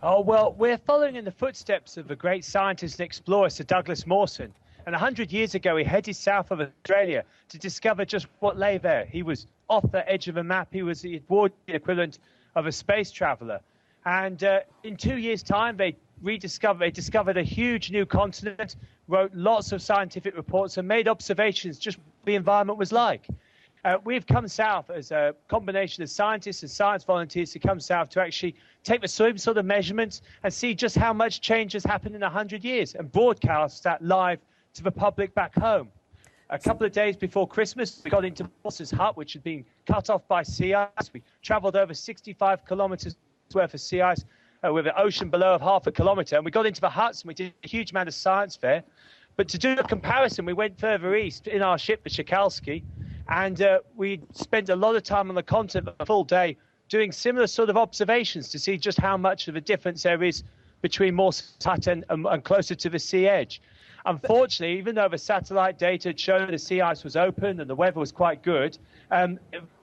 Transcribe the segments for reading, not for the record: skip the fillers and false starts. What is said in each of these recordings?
Oh, well, we're following in the footsteps of the great scientist and explorer, Sir Douglas Mawson. And 100 years ago, he headed south of Australia to discover just what lay there. He was off the edge of a map. He was the equivalent of a space traveler. And in 2 years' time, they discovered a huge new continent, wrote lots of scientific reports, and made observations just what the environment was like. We've come south as a combination of scientists and science volunteers to come south to actually take the same sort of measurements and see just how much change has happened in 100 years and broadcast that live to the public back home. A couple of days before Christmas, we got into Mawson's hut, which had been cut off by sea ice. We traveled over 65 kilometers worth of sea ice with an ocean below of half a kilometer. And we got into the huts and we did a huge amount of science there. But to do a comparison, we went further east in our ship, the Shikalski, and we spent a lot of time on the continent, a full day, doing similar sort of observations to see just how much of a difference there is between Mawson's hut and closer to the sea edge. Unfortunately, even though the satellite data had shown the sea ice was open and the weather was quite good,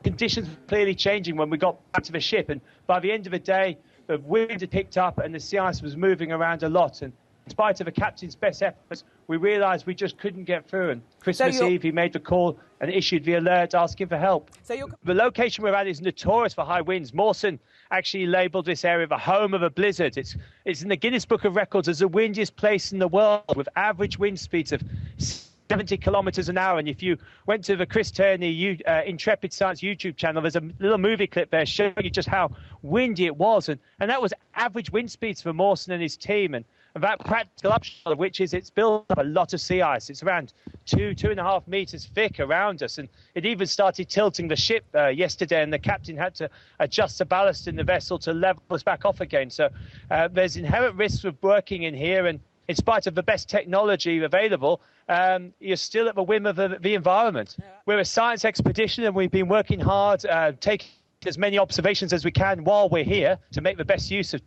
conditions were clearly changing when we got back to the ship. And by the end of the day, the wind had picked up and the sea ice was moving around a lot. And in spite of the captain's best efforts, we realized we just couldn't get through. And Christmas Eve, he made the call and issued the alert asking for help. The location we're at is notorious for high winds. Mawson actually labeled this area the home of a blizzard. It's in the Guinness Book of Records as the windiest place in the world, with average wind speeds of 70 kilometers an hour. And if you went to the Chris Turney Intrepid Science YouTube channel, there's a little movie clip there showing you just how windy it was. And that was average wind speeds for Mawson and his team. And that practical upshot of which is it's built up a lot of sea ice. It's around 2.5 meters thick around us. And it even started tilting the ship yesterday, and the captain had to adjust the ballast in the vessel to level us back off again. So there's inherent risks of working in here. And in spite of the best technology available, you're still at the whim of the environment. Yeah. We're a science expedition, and we've been working hard, taking as many observations as we can while we're here to make the best use of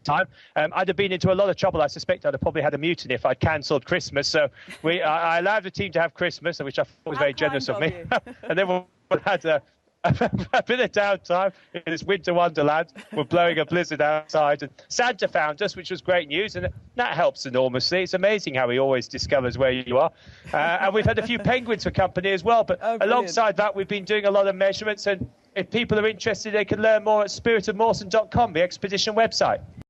time. I'd have been into a lot of trouble. I suspect I'd have probably had a mutiny if I'd cancelled Christmas. So I allowed the team to have Christmas, which I thought was very generous of me. And then we had a bit of downtime in this winter wonderland. We're blowing a blizzard outside, and Santa found us, which was great news, and that helps enormously. It's amazing how he always discovers where you are. And we've had a few penguins for company as well. But alongside that, we've been doing a lot of measurements, and if people are interested, they can learn more at spiritofmawson.com, the expedition website.